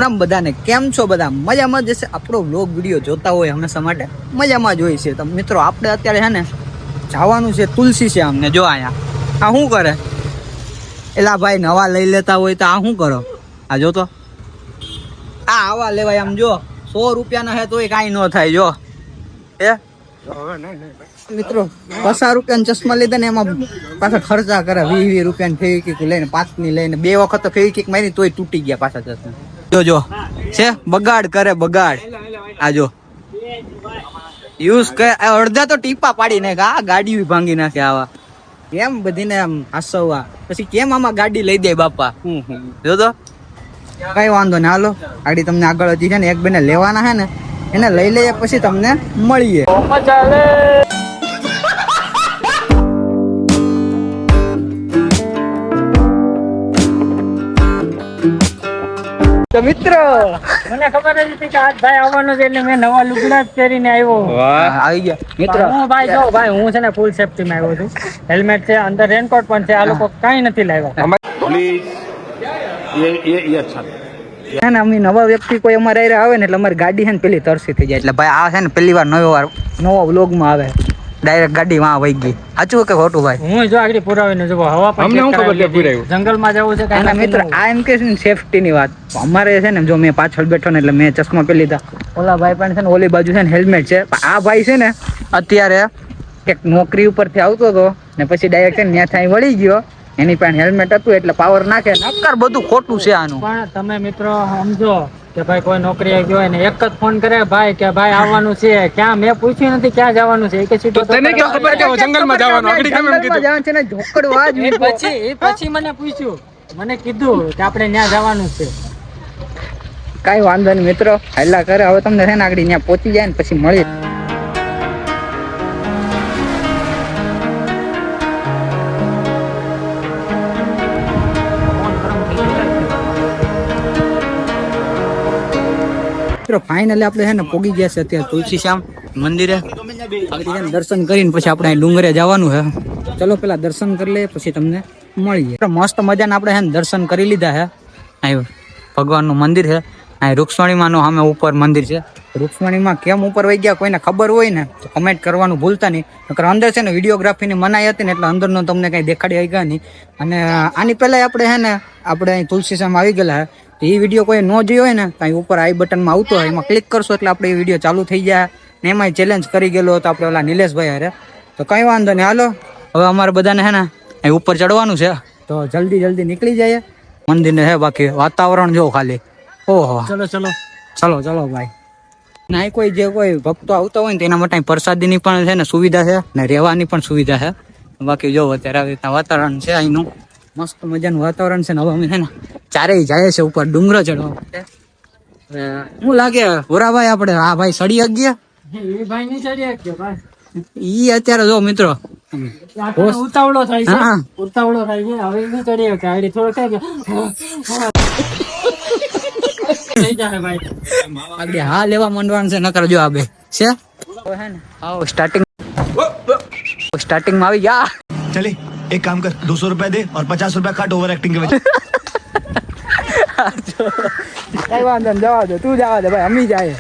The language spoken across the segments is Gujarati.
રામ બધાને, કેમ છો બધા? મજામાં જશે. આપણો વ્લોગ વિડીયો જોતા હોય હંમેશા માટે મજામાં જ હોય છે. તો મિત્રો આપણે અત્યારે છે ને જવાનું છે તુલસી છે. અમને જો અહીંયા આ શું કરે એલા ભાઈ, નવા લઈ લેતા હોય તો આ શું કરો? આ જો તો આ આવા લેવાય. આમ જો 100 રૂપિયાના હે તોય કાંઈ ન થાય. જો એ મિત્રો 50 રૂપિયાના ચશ્મા લીધા ને એમાં પાછા ખર્ચા કરે 20 રૂપિયાની ફેવિકિક લઈને 5ની લઈને 2 વખત તો ફેવિકિક મારી તોય તૂટી ગયા પાછા ચશ્મા. જો છે બગાડ કરે બગાડ. આ જો યુઝ કરે, અડધા તો ટીપા પાડી નાખે. આ ગાડી ભાંગી નાખે. આવા કેમ બધીને આમ હાસવવા, પછી કેમ આમાં ગાડી લઈ દે બાપા. જો તો કઈ વાંધો ને, હાલો ગાડી તમને આગળ હજી છે ને એક બેને લેવાના હે ને એને લઈ લઈએ, પછી તમને મળીએ. તો મિત્ર મને ખબર જ હતી કે આજ ભાઈ આવવાનો છે, એટલે મેં નવા લુગડા જ પહેરીને આવ્યો. આવી ગયા મિત્ર. હું ભાઈ જો ભાઈ, હું છે ને ફૂલ સેફટી માં આવ્યો છું. હેલ્મેટ છે, અંદર રેનકોટ પણ છે. આ લોકો કઈ નથી લાવ્યા. છે ને અમે નવા વ્યક્તિ કોઈ અમારે આરે આવે ને એટલે અમારી ગાડી છે ને પેલી તરસી થઈ જાય. એટલે ભાઈ આ છે ને પહેલી વાર નવો વ્લોગમાં આવે, ડાયરેક્ટ ગાડી માં વહી ગઈ. સાચું કે ખોટું ભાઈ? હું જો આગળ પુરાવીને જો હવા પણ જંગલમાં જવું છે કાંઈ મિત્ર. આ એમ કે છે ને સેફટી ની વાત. અમારે છે ને જો મેં પાછળ બેઠો ને એટલે મેં ચશ્મા પહેરી લીધા. ઓલા ભાઈ પણ છે ને ઓલી બાજુ છે ને હેલ્મેટ છે. આ ભાઈ છે ને અત્યારે એક નોકરી ઉપરથી આવતો હતો ને પછી ડાયરેક્ટ છે ને ત્યાંથી વળી ગયો. એની પાસે હેલ્મેટ હતું એટલે પાવર નાખે. નક્કર બધું ખોટું છે આનું. પણ તમે મિત્રો સમજો કે ભાઈ કોઈ નોકરી ગયો હોય ને એક જ ફોન કરે ભાઈ કે ભાઈ આવવાનું છે. ક્યાં મેં પૂછ્યું નથી ક્યાં જવાનું છે. એક સીધો તને કેમ ખબર કે જંગલમાં જવાનું? આગળ કેમ એમ કીધું? જવાનું છે ને ઝોકડવા જ. પછી મને પૂછ્યું, મને કીધું કે આપણે ત્યાં જવાનું છે. કઈ વાંધો નહીં મિત્રો, હાલ્યા કરે. હવે તમને છે ને આગળ ત્યાં પહોંચી જાય ને પછી મળીએ. ફાઇનલી આપણે છે ને પોગી ગયા છે અત્યારે તુલસી શ્યામ મંદિરે. દર્શન કરીને પછી આપણે ડુંગરે જવાનું છે. ચલો પેલા દર્શન કરી લઈએ પછી તમને મળીએ. મસ્ત મજાના આપણે છે ને દર્શન કરી લીધા છે. અહીં ભગવાનનું મંદિર છે. અહીં રૂક્ષ્મણીમાંનું સામે ઉપર મંદિર છે. રૂક્ષ્મણીમાં કેમ ઉપર વહી ગયા કોઈને ખબર હોય ને તો કમેન્ટ કરવાનું ભૂલતા નહીં. નકર અંદર છે ને વિડીયોગ્રાફીની મનાઈ હતી ને એટલે અંદરનો તમને કંઈ દેખાડી ગયા નહીં. અને આની પહેલાં આપણે છે ને આપણે અહીં તુલસી શ્યામ આવી ગયેલા છે. એ વિડીયો કોઈ ન જોયો હોય ને કાંઈ ઉપર આઈ બટનમાં આવતો હોય એમાં ક્લિક કરશો એટલે આપણે એ વિડીયો ચાલુ થઈ જાય. ને એમાં ચેલેન્જ કરી ગયેલો હતો આપણે ઓલા નિલેશભાઈ હારે. તો કંઈ વાંધો નહીં, હાલો હવે અમારે બધાને છે ને અહીં ઉપર ચડવાનું છે. તો જલ્દી નીકળી જાય મંદિરને. છે બાકી વાતાવરણ જો ખાલી. ઓહો ચલો ચલો ભાઈ. ના કોઈ જે કોઈ ભક્તો આવતા હોય ને તેના માટે પ્રસાદીની પણ છે ને સુવિધા છે ને રહેવાની પણ સુવિધા છે. બાકી જો અત્યારે આવી રીતના વાતાવરણ છે અહીંનું. મસ્ત મજાનું વાતાવરણ છે ને. હવે અમે છે ને ચારેય જાય છે ઉપર ડુંગરો ચડવા માટે. શું લાગે ભોરાભાઈ આપણે આ ભાઈ સડી ગયા? એ ભાઈ ની ચડી ગયો ભાઈ. ઈ અત્યારે જો મિત્રો ઉતાવળો થાય છે. હવે નહીં ચડી કે આડી થોડો થાય કે થઈ જાય ભાઈ. આગળ હા લેવા માંડવાનું છે. નકર જો આ બે છે આવો સ્ટાર્ટિંગ માં આવી ગયા. चले एक काम कर 200 रुपया दे और 50 रुपया काट ओवर एक्टिंग के वजह. કઈ વાંધો જવા દે, તું જવા દે ભાઈ, અમી જાય.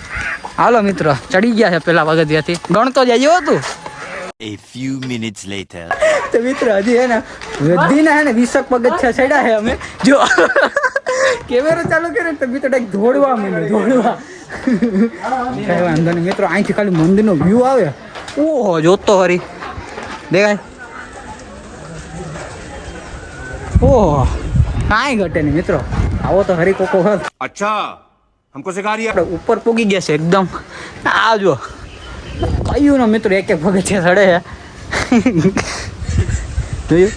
હાલો મિત્રો ચડી ગયા છે પેલા પગથિયાથી. ગણતો જાય હતું. A few minutes later. તો મિત્રો હજી હે ને વધીને હે ને 20 પગથિયા ચડ્યા છે અમે. જો કેમેરો ચાલુ કરે તો મિત્રો ડાયરેક્ટ દોડવા માંડ્યો. કઈ વાંધો નહીં મિત્રો, અહીંથી ખાલી મંદિરનો વ્યૂ આવે. ઓહો જોતો હરી દેખાય. ઓહો કાંઈ ઘટે નહીં મિત્રો. આવો તો હરી કોકો હર. अच्छा हमको सिखा रही है. આપણે ઉપર પોગી ગયા છે એકદમ. આ જો કયું ને મિત્રો એક પગથિયા ચડે છે. જોયું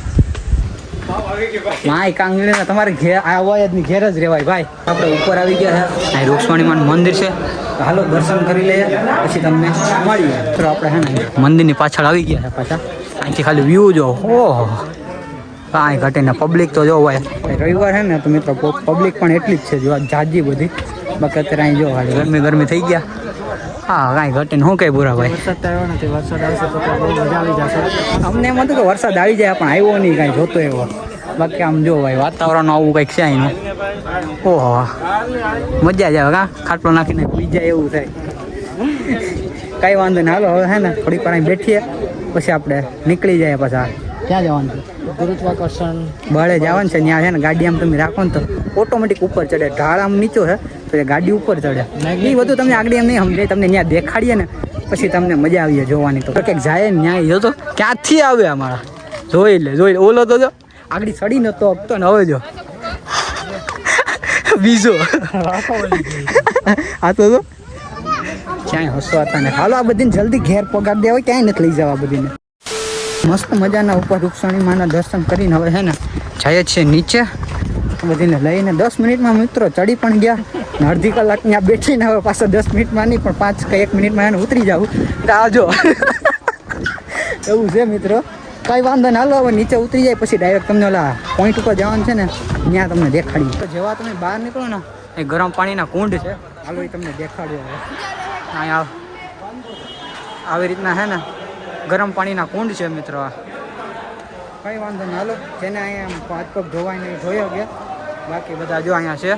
માય કાંગલી તમારે ઘેર આવા જ ઘેર જ રહેવાય ભાઈ. આપણે ઉપર આવી ગયા છે. અહીં રૂક્ષ્મણીમાનું મંદિર છે. હાલો દર્શન કરી લઈએ પછી તમને મળીએ. તો આપણે છે ને મંદિરની પાછળ આવી ગયા છે પાછા. અહીંથી ખાલી વ્યૂ જો. ઓહો કાંઈ ઘટે ને. પબ્લિક તો જો ભાઈ રવિવાર છે ને તો મિત્રો પબ્લિક પણ એટલી જ છે જો જાજી બધી. બાકી અત્યારે અહીં જો ગરમી થઈ ગયા. હા કાંઈ ઘટે ને. શું કઈ બુરા ભાઈ? વરસાદ તો આવ્યો નથી. વરસાદ આવશે તો બહુ મજા આવી જશે. અમને એમ હતું કે વરસાદ આવી જાય પણ આવ્યો નહીં કાંઈ જોતો એવો. બાકી આમ જો ભાઈ વાતાવરણ આવું કંઈક છે અહીંનું. ઓહો મજા જ આવે કા ખાટલો નાખીને પી જાય એવું થાય. કાંઈ વાંધો નહીં, હાલો હવે હે ને થોડીક વાર અહીં બેઠીએ પછી આપણે નીકળી જાય. પાછા ક્યાં જવાનું છે? ગુરુત્વાકર્ષણ બળે જવાનું છે. ત્યાં છે ને ગાડી આમ તમે રાખો ને તો ઓટોમેટિક ઉપર ચડે. ઢાળ આમ નીચો છે તો એ ગાડી ઉપર ચડે. એ બધું તમને આગળ એમ નહીં સમજાય, તમને ત્યાં દેખાડીએ ને પછી તમને મજા આવીએ જોવાની. તો ક્યાંક જાય ને ન્યાય જો તો ક્યાંથી આવે અમારા જોઈ લે ઓલો તો જો આગળ ચડી નતો આપતો ને હવે જો બીજો આ તો જો ક્યાંય હસવાતા ને. હાલો આ બધીને જલ્દી ઘેર પગાર દેવા, ક્યાંય નથી લઈ જવા બધીને. મસ્ત મજાના ઉપર વૃક્ષાણીમાના દર્શન કરીને હવે છે ને જઈએ છીએ નીચે. બધીને લઈને 10 મિનિટમાં મિત્રો ચડી પણ ગયા ને અડધી કલાક ત્યાં બેઠીને હવે પાછા 10 મિનિટમાં નહીં પણ 5 કે 1 મિનિટમાં એને ઉતરી જાવ. આવજો એવું છે મિત્રો. કાંઈ વાંધો ના. હાલો હવે નીચે ઉતરી જાય પછી ડાયરેક્ટ તમને ઓલા પોઈન્ટ ઉપર જવાનું છે ને ત્યાં તમને દેખાડી. તો જેવા તમે બહાર નીકળો ને એ ગરમ પાણીના કુંડ છે. હાલો એ તમને દેખાડ્યો હવે. અહીંયા આવી રીતના છે ને ગરમ પાણીના કુંડ છે મિત્રો. આ કંઈ વાંધો નહીં. હાલો જેને અહીંયા હાથ પગ ધોવાય નહીં ધોયો ગયા, બાકી બધા જો અહીંયા છે.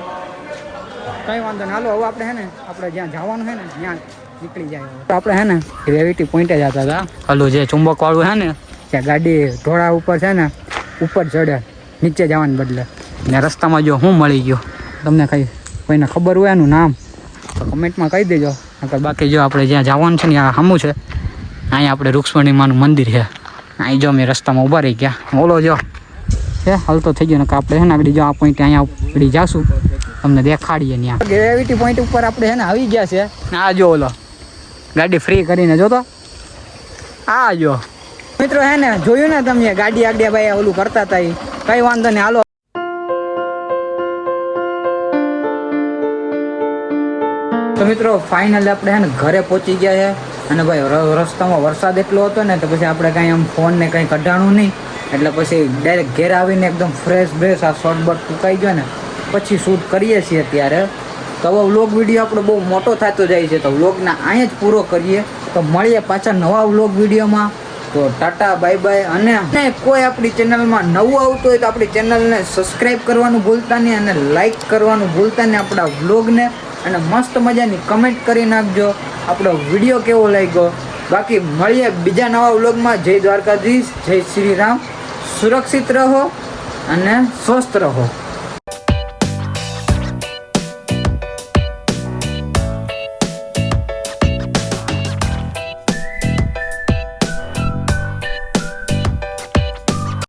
કંઈ વાંધો નહીં. હાલો હવે આપણે છે ને આપણે જ્યાં જવાનું છે ને ત્યાં નીકળી જાય. તો આપણે છે ને ગ્રેવિટી પોઈન્ટે જતા હતા. હાલો જે ચુંબકવાળું છે ને ત્યાં ગાડી ઢોળા ઉપર છે ને ઉપર ચડે નીચે જવાને બદલે. ને રસ્તામાં જો હું મળી ગયો તમને કંઈ કોઈને ખબર હોય એનું નામ તો કમેન્ટમાં કહી દેજો. બાકી જો આપણે જ્યાં જવાનું છે ને ત્યાં સામું છે. અહીંયા આપણે રૂક્ષ્મણીમાનું મંદિર છે. અહીં જો અમે રસ્તામાં ઊભા રહી ગયા. ઓલો જો છે હાલતો થઈ ગયો ને આપણે છે ને આગળ જો આ પોઈન્ટ અહીંયા આગળ જાશું તમને દેખાડીએ. ત્યાં ગ્રેવિટી પોઈન્ટ ઉપર આપણે છે ને આવી ગયા છે. આ જો ઓલો ગાડી ફ્રી કરીને જોતો આ જો મિત્રો હે ને જોયું ને તમે ગાડી આગળ ભાઈ ઓલું કરતા હતા. એ કંઈ વાંધો નહીં. હાલો તો મિત્રો ફાઇનલી આપણે છે ને ઘરે પહોંચી ગયા છે. અને ભાઈ રસ્તામાં વરસાદ એટલો હતો ને તો પછી આપણે કાંઈ આમ ફોનને કંઈ કઢાણું નહીં એટલે પછી ડાયરેક્ટ ઘેર આવીને એકદમ ફ્રેશ બ્રેશ આ શોર્ટ બટ ફૂંકાઈ ગયો ને પછી શૂટ કરીએ છીએ ત્યારે. તો હવે વ્લોગ વિડીયો આપણો બહુ મોટો થતો જાય છે તો વ્લોગના અહીંયા જ પૂરો કરીએ. તો મળીએ પાછા નવા વ્લોગ વિડીયોમાં. તો ટાટા બાય બાય. અને કોઈ આપણી ચેનલમાં નવું આવતું હોય તો આપણી ચેનલને સબસ્ક્રાઈબ કરવાનું ભૂલતા નહીં અને લાઈક કરવાનું ભૂલતા નહીં આપણા વ્લોગને. અને મસ્ત મજાની કમેન્ટ કરી નાખજો આપણો વિડીયો કેવો લાગ્યો. બાકી મળીએ બીજા નવા વ્લોગમાં. જય દ્વારકાધીશ, જય શ્રી રામ. સુરક્ષિત રહો અને સ્વસ્થ રહો.